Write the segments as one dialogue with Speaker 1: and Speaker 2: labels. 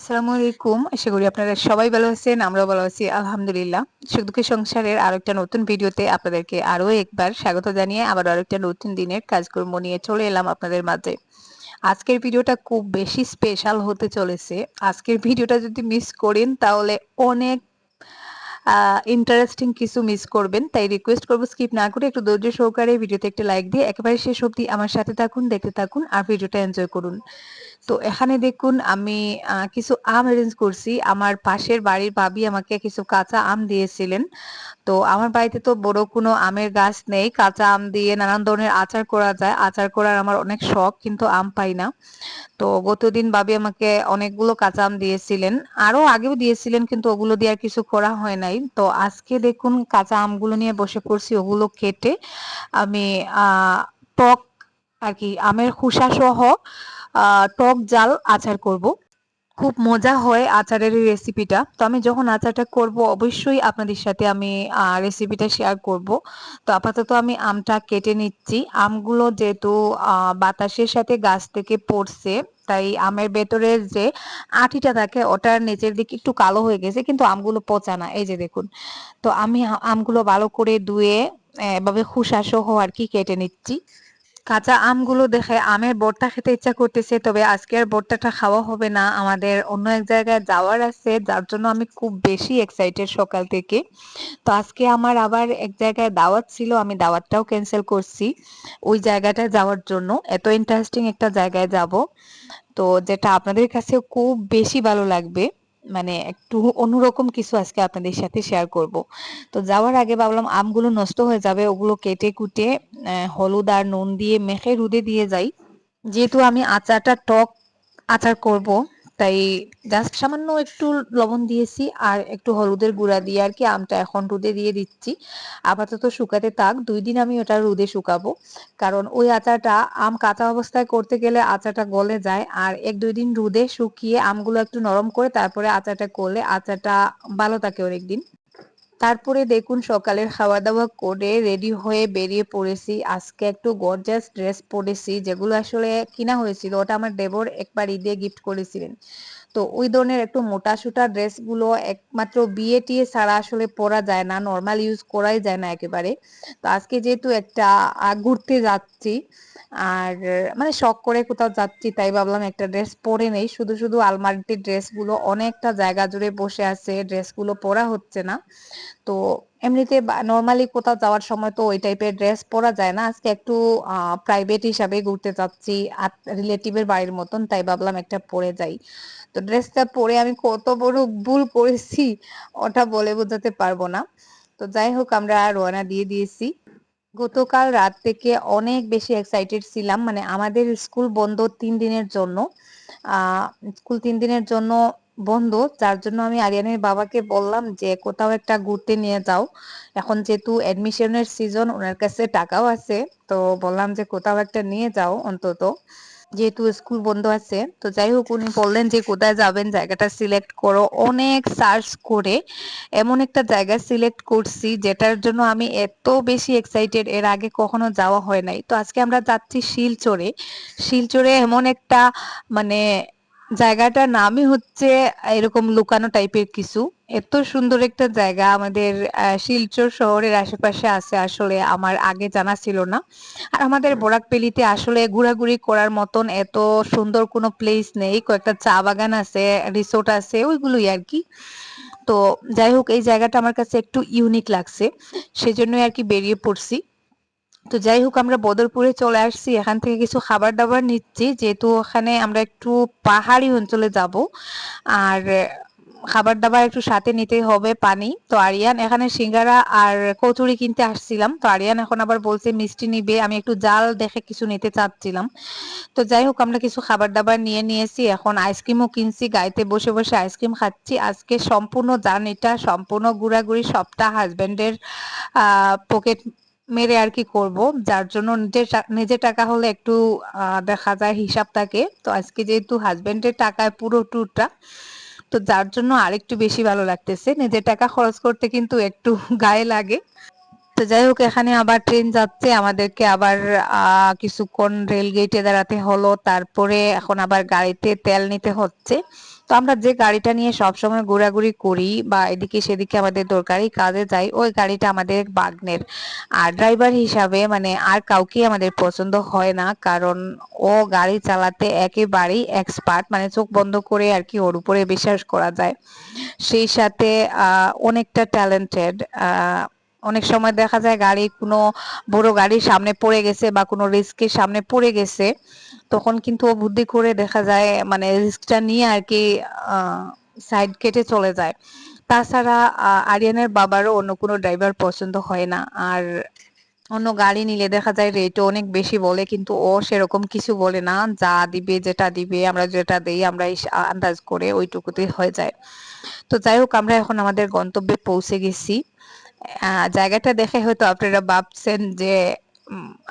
Speaker 1: আসসালামু আলাইকুম। আশা করি আপনারা সবাই ভালো আছেন। আমরাও ভালো আছি আলহামদুলিল্লাহ। সুখ দুঃখের সংসারের আরো একটা নতুন ভিডিওতে আপনাদেরকে আরো একবার স্বাগত জানিয়ে আবার আরেকটা নতুন দিনের কাজকর্ম নিয়ে চলে এলাম আপনাদের মাঝে। আজকের ভিডিওটা খুব বেশি স্পেশাল হতে চলেছে। আজকের ভিডিওটা যদি মিস করেন তাহলে অনেক ইন্টারেস্টিং কিছু মিস করবেন। তাই রিকোয়েস্ট করব স্কিপ না করে একটু ধৈর্য সহকারে ভিডিওতে একটা লাইক দিয়ে একেবারে শেষ অবধি আমার সাথে থাকুন, দেখতে থাকুন আর ভিডিওটা এনজয় করুন। তো এখানে দেখুন আমি কিছু আম অ্যারেঞ্জ করছি। আমার পাশের বাড়ির ভাবি আমাকে কিছু কাঁচা আম দিয়েছিলেন। তো আমার বাড়িতে তো বড় কোনো আমের গাছ নেই। কাঁচা আম দিয়ে নানান ধরনের আচার করা যায়। আচার করার আমার অনেক শখ, কিন্তু আম পাই না। তো গতদিন ভাবি আমাকে অনেকগুলো কাঁচা আম দিয়েছিলেন। আরো আগেও দিয়েছিলেন, কিন্তু ওগুলো দিয়ে আর কিছু করা হয় নাই। তো আজকে দেখুন কাঁচা আমগুলো নিয়ে বসে পড়ছি। ওগুলো কেটে আমি টক আর কি আমের খোসা সহ টক জাল আচার করব। খুব মজা হয় আচারের এই রেসিপিটা। তো আমি যখন আচারটা করব অবশ্যই আপনাদের সাথে আমি রেসিপিটা শেয়ার করব। তো আপাতত আমি আমটা কেটে নিচ্ছি। আমগুলো যেহেতু বাতাসের সাথে গাছ থেকে পড়ছে, তাই আমের ভেতরের যে আটিটা থাকে ওটার নিচের দিকে একটু কালো হয়ে গেছে, কিন্তু আমগুলো পচা না। এই যে দেখুন। তো আমি আমগুলো ভালো করে ধুয়ে এভাবে খোসা সহ আর কি কেটে নিচ্ছি। কাঁচা আমগুলো দেখে আমের ভর্তা খেতে ইচ্ছা করতেছে, তবে আজকে আর ভর্তাটা খাওয়া হবে না। আমাদের অন্য এক জায়গায় যাওয়ার আছে, যার জন্য আমি খুব বেশি এক্সাইটেড সকাল থেকে। তো আজকে আমার আবার এক জায়গায় দাওয়াত ছিল, আমি দাওয়াতটাও ক্যান্সেল করছি ওই জায়গাটায় যাওয়ার জন্য। এত ইন্টারেস্টিং একটা জায়গায় যাব, তো যেটা আপনাদের কাছে খুব বেশি ভালো লাগবে। মানে একটু অন্যরকম কিছু আজকে আপনাদের সাথে শেয়ার করব। তো যাওয়ার আগে ভাবলাম আমগুলো নষ্ট হয়ে যাবে, ওগুলো কেটে কুটে হলুদ আর নুন দিয়ে মেখে রোদে দিয়ে যাই। যেহেতু আমি আচারটা টক আচার করব, তাই জাস্ট সামান্য একটু লবণ দিয়েছি আর একটু হলুদের গুঁড়া দিয়ে আর কি আমটা এখন রোদে দিয়ে দিচ্ছি। আপাতত শুকাতে থাক, 2 দিন আমি ওটা রোদে শুকাবো। কারণ ওই আচারটা আম কাঁচা অবস্থায় করতে গেলে আচারটা গলে যায়, আর 1-2 দিন রোদে শুকিয়ে আমগুলো একটু নরম করে তারপরে আচারটা করলে আচারটা ভালো থাকে অনেকদিন। তারপরে দেখুন সকালের খাওয়া দাওয়া করে রেডি হয়ে বেরিয়ে পড়েছি। আজকে একটু গর্জাস ড্রেস পরেছি, যেগুলো আসলে কিনা হয়েছিল। ওটা আমার দেবর একবার ঈদে গিফট করেছিলেন। তো ওই ধরনের একটু মোটা সোটা ড্রেস গুলো একমাত্র বিয়ে টিয়ে ছাড়া আসলে পরা যায় না, নর্মাল ইউজ করাই যায় না একেবারে। তো আজকে যেহেতু একটা ঘুরতে যাচ্ছি, আর মানে শখ করে কোথাও যাচ্ছি, তাই ভাবলাম একটা ড্রেস পরে নেই। শুধু শুধু আলমারিতে ড্রেস গুলো অনেকটা জায়গা জুড়ে বসে আছে, ড্রেস গুলো পরা হচ্ছে না। তো এমনিতে নরমালি কোথাও যাওয়ার সময় তো ওই টাইপের ড্রেস পরা যায় না। আজকে একটু প্রাইভেট হিসাবে ঘুরতে যাচ্ছি, রিলেটিভের বাড়ির মতন, তাই ভাবলাম একটা পরে যাই। তো ড্রেসটা পরে আমি কত বড় ভুল করেছি ওটা বলে বোঝাতে পারবো না। তো যাই হোক, আমরা রওনা দিয়ে দিয়েছি। গতকাল রাত থেকে অনেক বেশি এক্সাইটেড ছিলাম। মানে আমাদের স্কুল বন্ধ 3 দিনের জন্য। আহ স্কুল 3 দিনের জন্য বন্ধ, যার জন্য আমি আরিয়ানের বাবাকে বললাম যে কোথাও একটা ঘুরতে নিয়ে যাও। এখন যেহেতু অ্যাডমিশনের সিজন, ওনার কাছে টাকাও আছে, তো বললাম যে কোথাও একটা নিয়ে যাও অন্তত, যেহেতু স্কুল বন্ধ আছে। তো যাই হোক, উনি বললেন যে কোথায় যাবেন, জায়গাটা সিলেক্ট করো। অনেক সার্চ করে এমন একটা জায়গা সিলেক্ট করছি যেটার জন্য আমি এত বেশি এক্সাইটেড, এর আগে কখনো যাওয়া হয় নাই। তো আজকে আমরা যাচ্ছি শিলচরে। শিলচরে এমন একটা মানে জায়গাটার নামই হচ্ছে এরকম লুকানো টাইপের কিছু। এত সুন্দর একটা জায়গা আমাদের শিলচর শহরের আশেপাশে আছে, আসলে আমার আগে জানা ছিল না। আর আমাদের বরাকবেলিতে আসলে ঘোরাঘুরি করার মতন এত সুন্দর কোনো প্লেস নেই। কয়েকটা চা বাগান আছে, রিসোর্ট আছে, ওইগুলোই আর কি। তো যাই হোক, এই জায়গাটা আমার কাছে একটু ইউনিক লাগছে, সেজন্যই আর কি বেরিয়ে পড়ছি। তো যাই হোক, আমরা বদরপুরে চলে আসছি। এখান থেকে কিছু খাবার দাবার নিচ্ছি, যেহেতু ওখানে আমরা একটু পাহাড়ি অঞ্চলে যাব। আর খাবার দাবার একটু সাথে নিতে হবে, পানি। তো আরিয়ান এখানে সিঙ্গারা আর কচুরি কিনতে আসছিলাম। তো আরিয়ান এখন আবার বলছে মিষ্টি নিবে, আমি একটু জাল দেখে কিছু নিতে চাচ্ছিলাম। তো যাই হোক, আমরা কিছু খাবার দাবার নিয়ে নিয়েছি। এখন আইসক্রিমও কিনছি, গাড়িতে বসে বসে আইসক্রিম খাচ্ছি। আজকে সম্পূর্ণ জার্নিটা, সম্পূর্ণ ঘোরাঘুরি সবটা হাজবেন্ডের পকেট মেরে আর কি করব, যার জন্য নিজের টাকা হলে একটু দেখা যায় হিসাব থাকে। তো আজকে যেহেতু হাজবেন্ডের টাকায় পুরো ট্যুরটা, তো যার জন্য আরেকটু বেশি ভালো লাগতেছে। নিজের টাকা খরচ করতে কিন্তু একটু গায়ে লাগে। তো যাই হোক, এখানে আবার ট্রেন যাচ্ছে, আমাদেরকে আবার কিছুক্ষণ রেল গেটে দাঁড়াতে হলো। তারপরে এখন আবার গাড়িতে তেল নিতে হচ্ছে। তো আমরা যে গাড়িটা নিয়ে সবসময় ঘোরাঘুরি করি বা এদিকে সেদিকে আমাদের দরকারি কাজে যাই, ওই গাড়িটা আমাদের বাগ্নের। আর ড্রাইভার হিসাবে মানে আর কাউকে আমাদের পছন্দ হয় না, কারণ ও গাড়ি চালাতে একেবারেই এক্সপার্ট, মানে চোখ বন্ধ করে আর কি ওর উপরে বিশ্বাস করা যায়। সেই সাথে অনেকটা ট্যালেন্টেড। অনেক সময় দেখা যায় গাড়ি কোনো বড় গাড়ির সামনে পড়ে গেছে বা কোনো রিস্কের সামনে পড়ে গেছে, তখন কিন্তু ও বুদ্ধি করে দেখা যায় মানে রিস্কটা নিয়ে আর কি সাইড কেটে চলে যায়। তাছাড়া আরিয়ানের বাবারও অন্য কোনো ড্রাইভার পছন্দ হয় না। আর অন্য গাড়ি নিলে দেখা যায় রেটও অনেক বেশি বলে, কিন্তু ও সেরকম কিছু বলে না। যা দিবে, যেটা দিবে, আমরা যেটা দেই আমরা আন্দাজ করে ওইটুকুতেই হয়ে যায়। তো যাই হোক, আমরা এখন আমাদের গন্তব্যে পৌঁছে গেছি। জায়গাটা দেখে হয়তো আপনারা ভাবছেন যে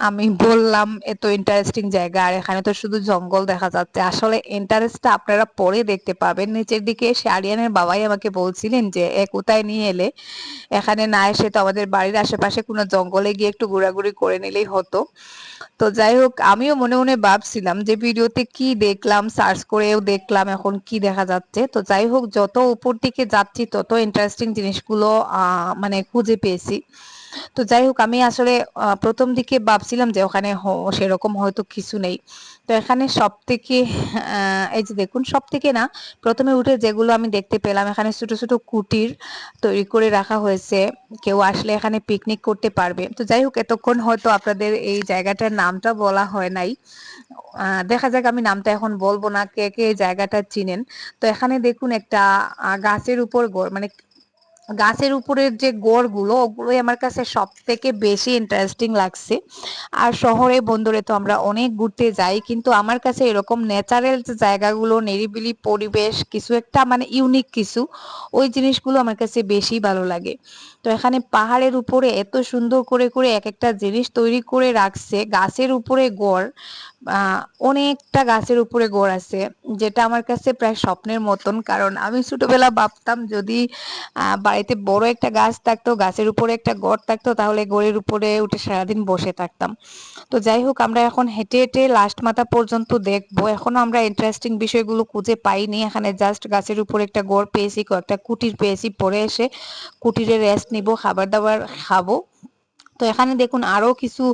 Speaker 1: আমি বললাম এত ইন্টারেস্টিং জায়গা আর এখানে তো শুধু জঙ্গল দেখা যাচ্ছে। আসলে ইন্টারেস্টটা আপনারা পরে দেখতে পাবেন। নিচের দিকে এসে আরিয়ানের বাবাই আমাকে বলছিলেন যে কোথায় নিয়ে এলে, এখানে না এসে তো আমাদের বাড়ির আশেপাশে কোনো জঙ্গলে গিয়ে একটু ঘোরাঘুরি করে নিলেই হতো। তো যাই হোক, আমিও মনে মনে ভাবছিলাম যে ভিডিওতে কি দেখলাম, সার্চ করেও দেখলাম এখন কি দেখা যাচ্ছে। তো যাই হোক, যত উপর দিকে যাচ্ছি তত ইন্টারেস্টিং জিনিসগুলো মানে খুঁজে পেয়েছি। তো যাই হোক, আমি আসলে প্রথম দিকে ভাবছিলাম যে ওখানে সেরকম হয়তো কিছু নেই। তো এখানে সব থেকে এই যে দেখুন, সব থেকে না, প্রথমে উঠে যেগুলো আমি দেখতে পেলাম, এখানে ছোট ছোট কুটির তৈরি করে রাখা হয়েছে। কেউ আসলে এখানে পিকনিক করতে পারবে। তো যাই হোক, এতক্ষণ হয়তো আপনাদের এই জায়গাটার নামটা বলা হয় নাই। দেখা যাক, আমি নামটা এখন বলবো না, কে কে এই জায়গাটা চিনেন। তো এখানে দেখুন একটা গাছের উপর মানে গাছের উপরের যে গড়গুলো, ওগুলোই আমার কাছে সব থেকে বেশি ইন্টারেস্টিং লাগছে। আর শহরে বন্দরে তো আমরা অনেক ঘুরতে যাই, কিন্তু আমার কাছে এরকম ন্যাচারাল যে জায়গাগুলো, নিরিবিলি পরিবেশ, কিছু একটা মানে ইউনিক কিছু, ওই জিনিসগুলো আমার কাছে বেশি ভালো লাগে। তো এখানে পাহাড়ের উপরে এত সুন্দর করে করে এক একটা জিনিস তৈরি করে রাখছে। গাছের উপরে গড়, অনেকটা গাছের উপরে গড় আছে, যেটা আমার কাছে প্রায় স্বপ্নের মতন। কারণ আমি ছোটবেলা ভাবতাম যদি বাড়িতে বড় একটা গাছ থাকতো, গাছের উপরে একটা গড় থাকতো, তাহলে গড়ের উপরে উঠে সারাদিন বসে থাকতাম। তো যাই হোক, আমরা এখন হেঁটে হেঁটে লাস্ট মাথা পর্যন্ত দেখবো। এখনো আমরা ইন্টারেস্টিং বিষয়গুলো খুঁজে পাইনি। এখানে জাস্ট গাছের উপরে একটা গড় পেয়েছি, কয়েকটা কুটির পেয়েছি। পরে এসে কুটিরে রেস্ট নিব, খাবার দাবার খাবো। তো এখানে দেখুন আরো কিছু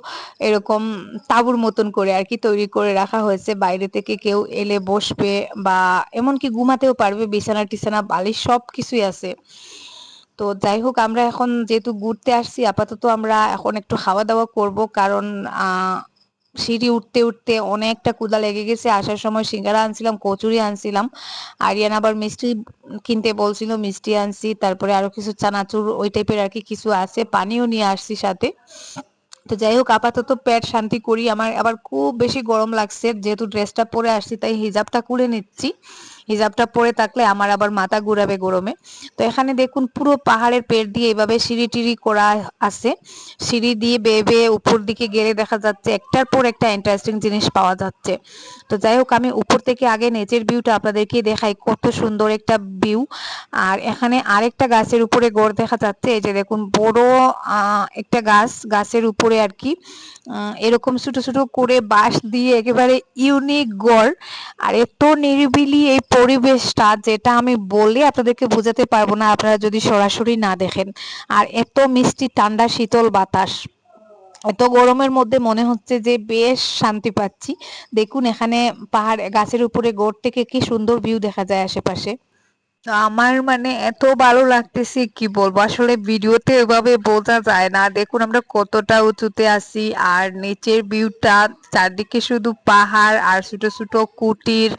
Speaker 1: এরকম তাঁবুর মতন করে আর কি তৈরি করে রাখা হয়েছে। বাইরে থেকে কেউ এলে বসবে বা এমনকি ঘুমাতেও পারবে, বিছানা টিছানা বালিশ সবকিছুই আছে। তো যাই হোক, আমরা এখন যেহেতু ঘুরতে আসছি, আপাতত আমরা এখন একটু খাওয়া দাওয়া করব, কারণ সিঁড়ি উঠতে উঠতে অনেকটা ক্ষুধা লেগে গেছে। আসার সময় সিঙ্গারা আনছিলাম, কচুরি আনছিলাম, আরিয়ান আবার মিষ্টি কিনতে বলছিল, মিষ্টি আনছি। তারপরে আরো কিছু চানাচুর ওই টাইপের আর কি কিছু আছে, পানিও নিয়ে আসছি সাথে। তো যাই হোক, আপাতত পেট শান্তি করি। আমার আবার খুব বেশি গরম লাগছে, যেহেতু ড্রেসটা পরে আসছি তাই হিজাবটা খুলে নিচ্ছি। হিজাবটা পরে থাকলে আমার আবার মাথা ঘুরাবে গরমে। তো এখানে দেখুন পুরো পাহাড়ের পেড় দিয়ে এভাবে সিঁড়ি টিড়ি করা আছে। সিঁড়ি দিয়ে বেয়ে বেয়ে উপর দিকে গেলে দেখা যাচ্ছে একটার পর একটা ইন্টারেস্টিং জিনিস পাওয়া যাচ্ছে। তো যাই হোক, আমি উপর থেকে আগে নিচের ভিউটা আপনাদেরকে দেখাই, কত সুন্দর একটা ভিউ। আর এখানে আরেকটা গাছের উপরে গড় দেখা যাচ্ছে। এই যে দেখুন, বড় একটা গাছ, গাছের উপরে আর কি এরকম ছোট ছোট করে বাঁশ দিয়ে একেবারে ইউনিক গড়। আর এত নিরিবিলি এই পরিবেশটা, যেটা আমি বলে আপনাদেরকে বোঝাতে পারবো না আপনারা যদি সরাসরি না দেখেন। আর এত মিষ্টি ঠান্ডা শীতল বাতাস, এত গরমের মধ্যে মনে হচ্ছে যে বেশ শান্তি পাচ্ছি। দেখুন এখানে পাহাড় গাছের উপরে গড় থেকে কি সুন্দর ভিউ দেখা যায় আশেপাশে। আমার মানে এত ভালো লাগতেছে কি বলবো, আসলে ভিডিওতে এভাবে বোঝা যায় না। দেখুন আমরা কতটা উঁচুতে আছি, আর নিচের ভিউটা চারদিকে শুধু পাহাড় আর ছোট ছোট কুটির,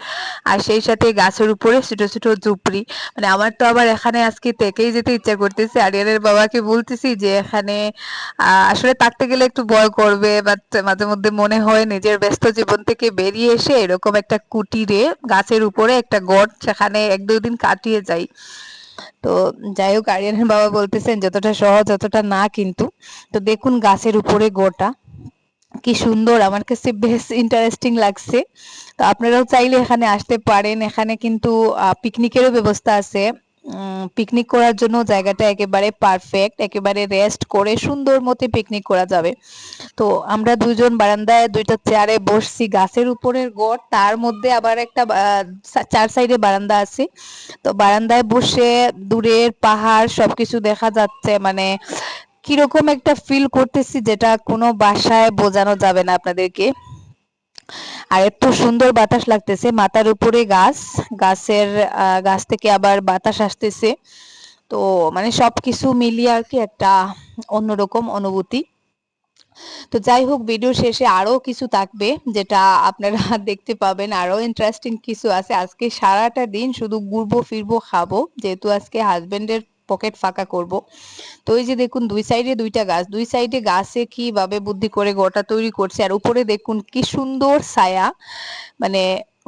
Speaker 1: আর সেই সাথে গাছের উপরে ছোট ছোট ঝুপড়ি। মানে আমার তো আবার এখানে আজকে থেকেই যেতে ইচ্ছা করতেছে। আরিয়ানের বাবাকে বলতেছি যে এখানে আসলে থাকতে গেলে একটু ভয় করবে, বাট মাঝে মধ্যে মনে হয় নিজের ব্যস্ত জীবন থেকে বেরিয়ে এসে এরকম একটা কুটিরে গাছের উপরে একটা গড়, সেখানে এক দুই দিন কাটিয়ে যাই। তো যাই হোক, আরিয়ানের বাবা বলতেছেন যতটা সহজ ততটা না কিন্তু। তো দেখুন গাছের উপরে গড়টা কি সুন্দর, আমার কাছে বেশ ইন্টারেস্টিং লাগছে। তো আপনারাও চাইলে এখানে আসতে পারেন। এখানে কিন্তু পিকনিকেরও ব্যবস্থা আছে। পিকনিক করার জন্য জায়গাটা একেবারে পারফেক্ট, একেবারে রেস্ট করে সুন্দর মতো পিকনিক করা যাবে। তো আমরা দুজন বারান্দায় দুইটা চেয়ারে বসছি, গাছের উপরের ঘর, তার মধ্যে আবার একটা চার সাইডে বারান্দা আছে। তো বারান্দায় বসে দূরের পাহাড় সবকিছু দেখা যাচ্ছে, মানে কিরকম একটা ফিল করতেছি যেটা কোনো বাসায় বোঝানো যাবে না আপনাদেরকে। আর এত সুন্দর বাতাস লাগতেছে, মাথার উপরে গাছ, গাছের গাছ থেকে আবার বাতাস আসতেছে। তো মানে সবকিছু মিলিয়ে আর কি একটা অন্যরকম অনুভূতি। তো যাই হোক, ভিডিও শেষে আরো কিছু থাকবে যেটা আপনারা দেখতে পাবেন, আরো ইন্টারেস্টিং কিছু আছে। আজকে সারাটা দিন শুধু ঘুরবো ফিরবো খাবো, যেহেতু আজকে হাজবেন্ডের পকেট ফাঁকা করব। তো এই যে দেখুন দুই সাইডে দুইটা গাছ, দুই সাইডে গাছে কিভাবে বুদ্ধি করে গোটা তৈরি করছে, আর উপরে দেখুন কি সুন্দর ছায়া, মানে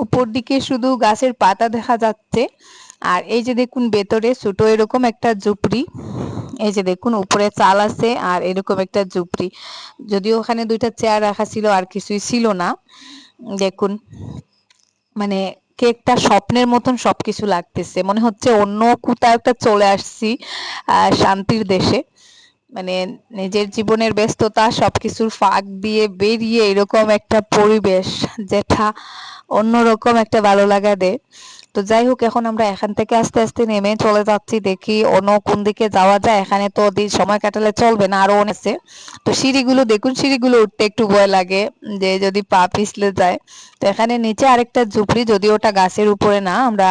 Speaker 1: উপর দিকে শুধু গাছের পাতা দেখা যাচ্ছে। আর এই যে দেখুন ভেতরে ছোট এরকম একটা ঝুপড়ি, এই যে দেখুন উপরে চাল আছে আর এরকম একটা ঝুপড়ি, যদিও ওখানে দুইটা চেয়ার রাখা ছিল আর কিছুই ছিল না। দেখুন মানে কেকটা স্বপ্নের মতন সবকিছু লাগতেছে, মনে হচ্ছে অন্য কোথাও একটা চলে আসছি শান্তির দেশে। মানে নিজের জীবনের ব্যস্ততা সবকিছুর ফাঁক দিয়ে বেরিয়ে এরকম একটা পরিবেশ, যেটা অন্যরকম একটা ভালো লাগা দেয়। তো যাই হোক, এখন আমরা এখান থেকে আস্তে আস্তে নেমে চলে যাচ্ছি, দেখি অন্য কোন দিকে যাওয়া যায়। এখানে তো সময় কাটালে চলবে না, আরো অনেক আছে। তো সিঁড়িগুলো দেখুন, সিঁড়িগুলো উঠতে একটু ভয় লাগে যে যদি পা পিছলে যায়। তো এখানে নিচে আরেকটা ঝুপড়ি, যদিও ওটা গাছের উপরে না, আমরা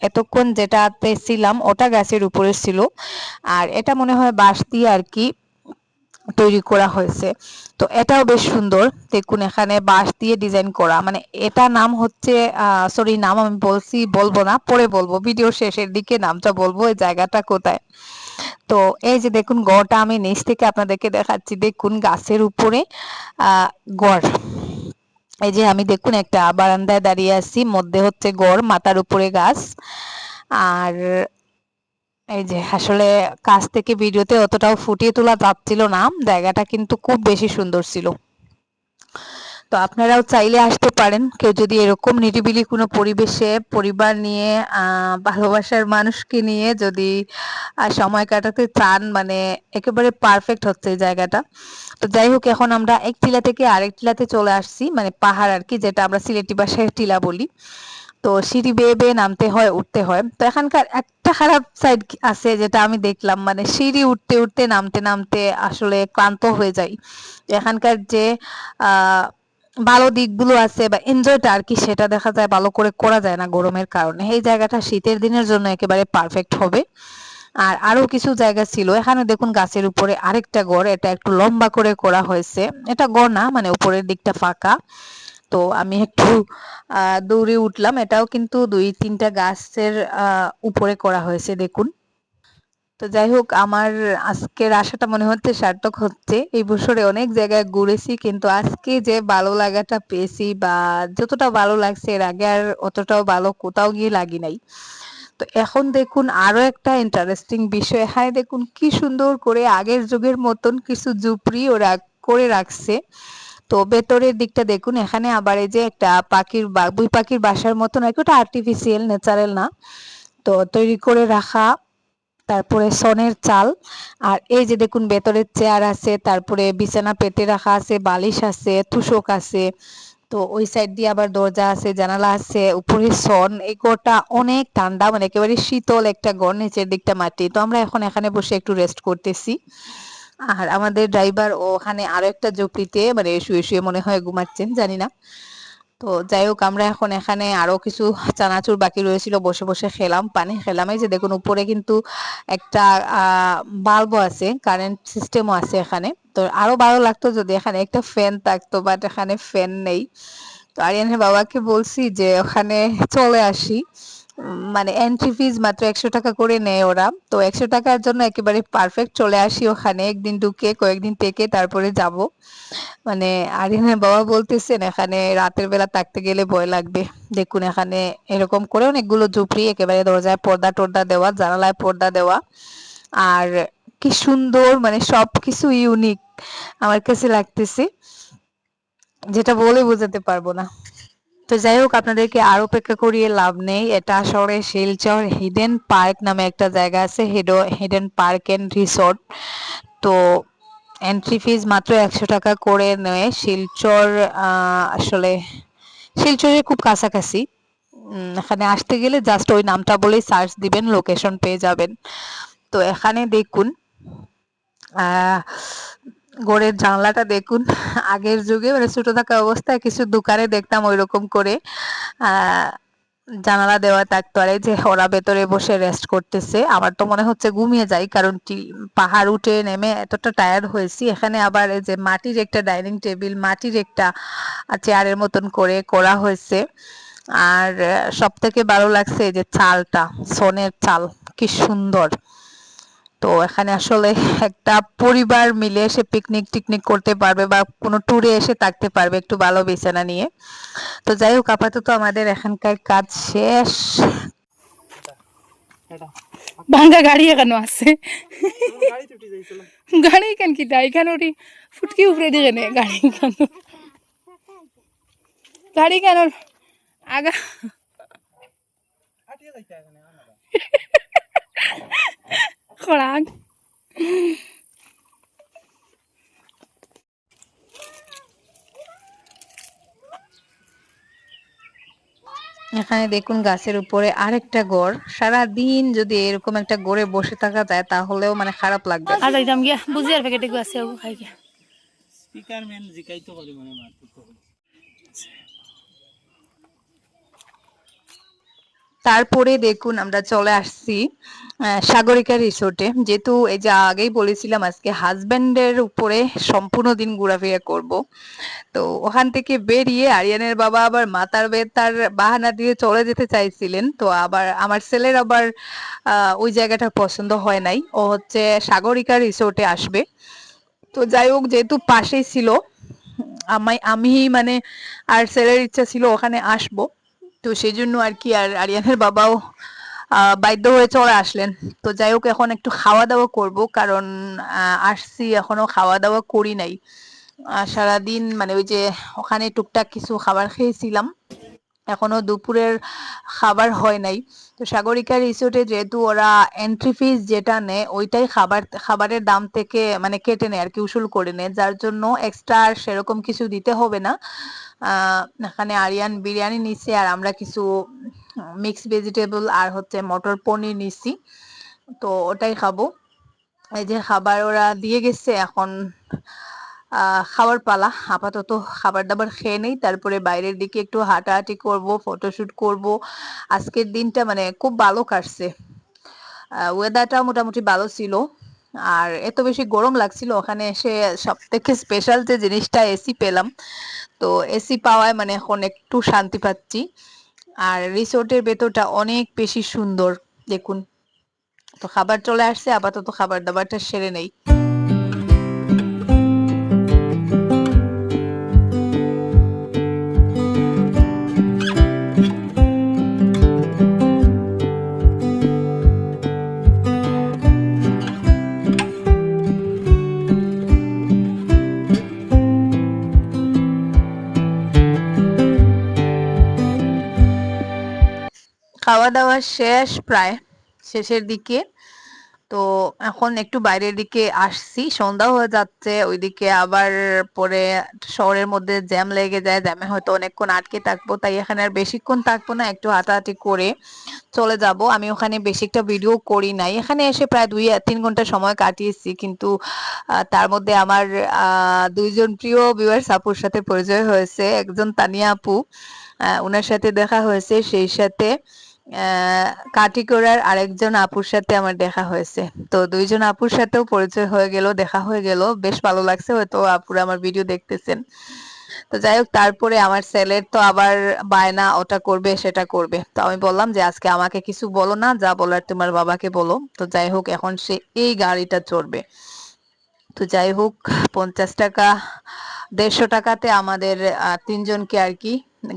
Speaker 1: এতক্ষণ যেটাতে ছিলাম ওটা গাছের উপরে ছিল, আর এটা মনে হয় বাঁশ দিয়ে আর কি তৈরি করা হয়েছে। তো এটাও বেশ সুন্দর, দেখুন এখানে বাঁশ দিয়ে ডিজাইন করা, মানে এটা নাম হচ্ছে সরি, নাম আমি বলবো না, পরে বলবো, ভিডিও শেষের দিকে নামটা বলবো এই জায়গাটা কোথায়। তো এই যে দেখুন গড়টা আমি নিচ থেকে আপনাদেরকে দেখাচ্ছি, দেখুন গাছের উপরে গড়। এই যে আমি দেখুন একটা বারান্দায় দাঁড়িয়ে আছি, মধ্যে হচ্ছে গড়, মাথার উপরে গাছ। আর এই যে আসলে কাছ থেকে ভিডিওতে অতটাও ফুটিয়ে তোলা যাচ্ছিল না, জায়গাটা কিন্তু খুব বেশি সুন্দর ছিল। তো আপনারাও চাইলে আসতে পারেন, কেউ যদি এরকম নিরিবিলি কোনো পরিবেশে পরিবার নিয়ে ভালোবাসার মানুষকে নিয়ে যদি সময় কাটাতে চান, মানে একেবারে পারফেক্ট হচ্ছে এই জায়গাটা। তো যাই হোক, এখন আমরা এক টিলা থেকে আরেক টিলাতে চলে আসছি, মানে পাহাড় আর কি, যেটা আমরা সিলেটি ভাষায় টিলা বলি। তো সিঁড়ি বেয়ে বেয়ে নামতে হয়, উঠতে হয়। তো এখানকার একটা খারাপ সাইড আছে যেটা আমি দেখলাম, মানে সিঁড়ি উঠতে উঠতে নামতে নামতে আসলে ক্লান্ত হয়ে যাই। এখানকার যে আহ ভালো দিকগুলো আছে বা এনজয়টা আর কি, সেটা দেখা যায় ভালো করে করা যায় না গরমের কারণে। এই জায়গাটা শীতের দিনের জন্য একেবারে পারফেক্ট হবে। আর আরো কিছু জায়গা ছিল, এখানে দেখুন গাছের উপরে আরেকটা ঘর, এটা একটু লম্বা করে করা হয়েছে। এটা ঘর না, মানে উপরের দিকটা ফাঁকা। তো আমি একটু দৌড়ে উঠলাম, এটাও কিন্তু দুই তিনটা গাছের উপরে করা হয়েছে দেখুন। তো যাই হোক, আমার আজকের আশাটা মনে হচ্ছে সার্থক হচ্ছে। এই বছরে অনেক জায়গায় ঘুরেছি, কিন্তু আজকে যে ভালো লাগাটা পেয়েছি বা যতটা ভালো লাগছে এর আগে আর অতটাও ভালো কোথাও গিয়ে লাগি নাই। তো এখন দেখুন আরো একটা ইন্টারেস্টিং বিষয়, হ্যাঁ দেখুন কি সুন্দর করে আগের যুগের মতন কিছু ঝুপড়ি ওরা করে রাখছে। তো ভেতরের দিকটা দেখুন, এখানে আবার এই যে একটা বুই পাখির বাসার মতন, একটা আর্টিফিশিয়াল, ন্যাচারাল না। তো তৈরি করে রাখা, তারপরে সনের চাল। আর এই যে দেখুন ভেতরের চেয়ার আছে, তারপরে বিছানা পেতে রাখা আছে, বালিশ আছে, তুষক আছে। তো ওই সাইড দিয়ে আবার দরজা আছে, জানালা আছে, উপরে সন। এই ঘরটা অনেক ঠান্ডা, মানে একেবারে শীতল একটা ঘর, নিচের দিকটা মাটি। তো আমরা এখন এখানে বসে একটু রেস্ট করতেছি। আর আমাদের ড্রাইভার ওখানে আরো একটা ঝুপড়িতে মানে শুয়ে শুয়ে মনে হয় ঘুমাচ্ছেন, জানি না। তো যাই হোক, আমরা এখন এখানে আরো কিছু চানাচুর বাকি রয়েছিল, বসে বসে খেলাম, পানি খেলাম। এই যে দেখুন উপরে কিন্তু একটা বাল্বও আছে, কারেন্ট সিস্টেমও আছে এখানে। তো আরো ভালো লাগতো যদি এখানে একটা ফ্যান থাকতো, বাট এখানে ফ্যান নেই। তো আরিয়ানের বাবাকে বলছি যে ওখানে চলে আসি, মানে এন্ট্রি ফিজ মাত্র 100 টাকা করে নেয় ওরা। তো 100 টাকার জন্য একেবারে পারফেক্ট, চলে আসি ওখানে, একদিন ঢুকে কয়েকদিন থেকে তারপরে যাব। মানে আরিয়ানের বাবা বলতেছেন এখানে রাতের বেলা থাকতে গেলে ভয় লাগবে। দেখুন এখানে এরকম করে অনেকগুলো ঝুপড়ি, একেবারে দরজায় পর্দা টর্দা দেওয়া, জানালায় পর্দা দেওয়া। আর কি সুন্দর, মানে সবকিছু ইউনিক আমার কাছে লাগতেছে, যেটা বলে বোঝাতে পারবো না। তো যাই হোক, আপনাদেরকে আর অপেক্ষা করিয়ে লাভ নেই। এটা আসলে শিলচর হিডেন পার্ক নামে একটা জায়গা আছে, হিডেন পার্ক এন্ড রিসোর্ট। তো এন্ট্রি ফিজ মাত্র 100 টাকা করে নেয়। শিলচর আসলে শিলচরের খুব কাছাকাছি। এখানে আসতে গেলে জাস্ট ওই নামটা বলেই সার্চ দিবেন, লোকেশন পেয়ে যাবেন। তো এখানে দেখুন ঘরের জানলাটা দেখুন। আগের যুগে মানে ছোট থাকা অবস্থায় কিছু দোকানে দেখতাম ওইরকম করে জানালা দেওয়া থাকতো, আর এই যে ওরা ভেতরে বসে রেস্ট করতেছে। আমার তো মনে হচ্ছে ঘুমিয়ে যাই, কারণ পাহাড় উঠে নেমে এতটা টায়ার্ড হয়েছি। এখানে আবার এই যে মাটির একটা ডাইনিং টেবিল, মাটির একটা চেয়ারের মতন করে করা হয়েছে। আর সব থেকে ভালো লাগছে এই যে চালটা, সোনের চাল, কি সুন্দর। তো এখানে আসলে একটা পরিবার মিলে এসে পিকনিক টিকনিক করতে পারবে বা কোনো ট্যুরে এসে থাকতে পারবে একটু ভালো বিছানা নিয়ে। তো যাই হোক, আপাতত আমাদের এখানকার কাজ শেষ।
Speaker 2: ভাঙ্গা গাড়ি এখানে আছে, গাড়ি কেন কি তাই এখানে ওটি ফুটকি উপরে দিয়ে নে গাড়ি কেন, গাড়ি কেন আগা খড়াং।
Speaker 1: এখানে দেখুন গাছের উপরে আরেকটা গড়। সারাদিন যদি এরকম একটা গড়ে বসে থাকা যায় তাহলেও মানে খারাপ লাগবে না।
Speaker 2: আর একদম গিয়া বুঝিয়ার প্যাকেটে গো আছে খাই গিয়া
Speaker 3: স্পিকার ম্যান জিকাইতো পারি মানে মারতে।
Speaker 1: তারপরে দেখুন আমরা চলে আসছি সাগরিকা রিসোর্টে। যেহেতু এই যে আগেই বলেছিলাম আজকে হাজবেন্ডের উপরে সম্পূর্ণ দিন ঘোরাফেরা করব, তো ওখান থেকে বেরিয়ে আরিয়ানের বাবা আবার মাতার তার বাহানা দিয়ে চলে যেতে চাইছিলেন। তো আবার আমার ছেলের আবার ওই জায়গাটা পছন্দ হয় নাই, ও হচ্ছে সাগরিকা রিসোর্টে আসবে। তো যাই হোক, যেহেতু পাশেই ছিল, আমি মানে আর ছেলের ইচ্ছা ছিল ওখানে আসবো। তো সেই জন্য আর কি, আর আরিয়ানের বাবাও বাধ্য হয়ে চলে আসলেন। তো যাই হোক, এখন একটু খাওয়া দাওয়া করব, কারণ আসছি এখনো খাওয়া দাওয়া করি নাই। সারাদিন মানে ওই যে ওখানে টুকটাক কিছু খাবার খেয়েছিলাম, এখনো দুপুরের খাবার হয় নাই। তো সাগরিকা রিসোর্টে যেহেতু ওরা এন্ট্রি ফিস যেটা নেয় ওইটাই খাবারের দাম থেকে মানে কেটে নেয় আর কি, উসুল করে নেয়, যার জন্য এক্সট্রা আর সেরকম কিছু দিতে হবে না। এখানে আরিয়ান বিরিয়ানি নিচ্ছে, আর আমরা কিছু মিক্স ভেজিটেবল আর হচ্ছে মটর পনির নিচ্ছি। তো ওটাই খাবো। এই যে খাবার ওরা দিয়ে গেছে, এখন খাওয়ার পালা। আপাতত খাবার দাবার খেয়ে নেই, তারপরে বাইরের দিকে একটু হাঁটাহাঁটি করব, ফটোশুট করব। আজকের দিনটা মানে খুব ভালো কাটছে, ওয়েদারটা মোটামুটি ভালো ছিল, আর এত বেশি গরম লাগছিল। ওখানে এসে সব থেকে স্পেশাল যে জিনিসটা এসি পেলাম, তো এসি পাওয়ায় মানে এখন একটু শান্তি পাচ্ছি। আর রিসোর্টের ভেতরটা অনেক বেশি সুন্দর দেখুন। তো খাবার চলে আসছে, আপাতত খাবার দাবারটা সেরে নেই। খাওয়া দাওয়া শেষ, প্রায় শেষের দিকে। তো এখন একটু বাইরের দিকে আসছি, সন্ধ্যা হয়ে যাচ্ছে, ওইদিকে আবার পরে শহরের মধ্যে জ্যাম লেগে যায়, জ্যামে হয়তো অনেকক্ষণ আটকে থাকবো, তাই এখানে আর বেশিক্ষণ থাকবো না, একটু হাঁটাহাঁটি করে চলে যাব। আমি ওখানে বেশি একটা ভিডিও করি নাই, এখানে এসে প্রায় 2-3 ঘন্টা সময় কাটিয়েছি, কিন্তু তার মধ্যে আমার দুইজন প্রিয় ভিউয়ার্স আপুর সাথে পরিচয় হয়েছে। একজন তানিয়া আপু, ওনার সাথে দেখা হয়েছে, সেই সাথে কাটিগড়ার আরেকজন আপুর সাথে আমার দেখা হয়েছে। তো দুইজন আপুর সাথেও পরিচয় হয়ে গেল, দেখা হয়ে গেল, বেশ ভালো লাগছে। হয়তো আপুরা আমার ভিডিও দেখতেছেন। তো যাই হোক, তারপরে আমার ছেলের তো আবার বায়না, ওটা করবে সেটা করবে। তো আমি বললাম যে আজকে আমাকে কিছু বলো না, যা বলার তোমার বাবাকে বলো। তো যাই হোক, এখন সে এই গাড়িটা চড়বে। তো যাই হোক, 50 টাকা 150 টাকাতে আমাদের তিনজনকে আর কি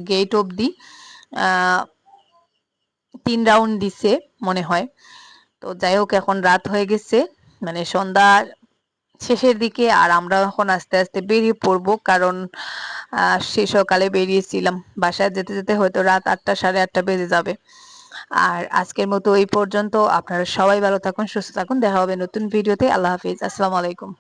Speaker 1: গেট অবধি 3 রাউন্ড দিছে মনে হয়। তো যাই হোক, এখন রাত হয়ে গেছে, মানে সন্ধ্যা শেষের দিকে আর আমরা এখন আস্তে আস্তে বেরিয়ে পড়বো, কারণ সে সকালে বেরিয়েছিলাম, বাসায় যেতে যেতে হয়তো রাত 8টা 8:30 বেজে যাবে। আর আজকের মতো এই পর্যন্ত। আপনারা সবাই ভালো থাকুন, সুস্থ থাকুন, দেখা হবে নতুন ভিডিওতে। আল্লাহ হাফিজ, আসসালামু আলাইকুম।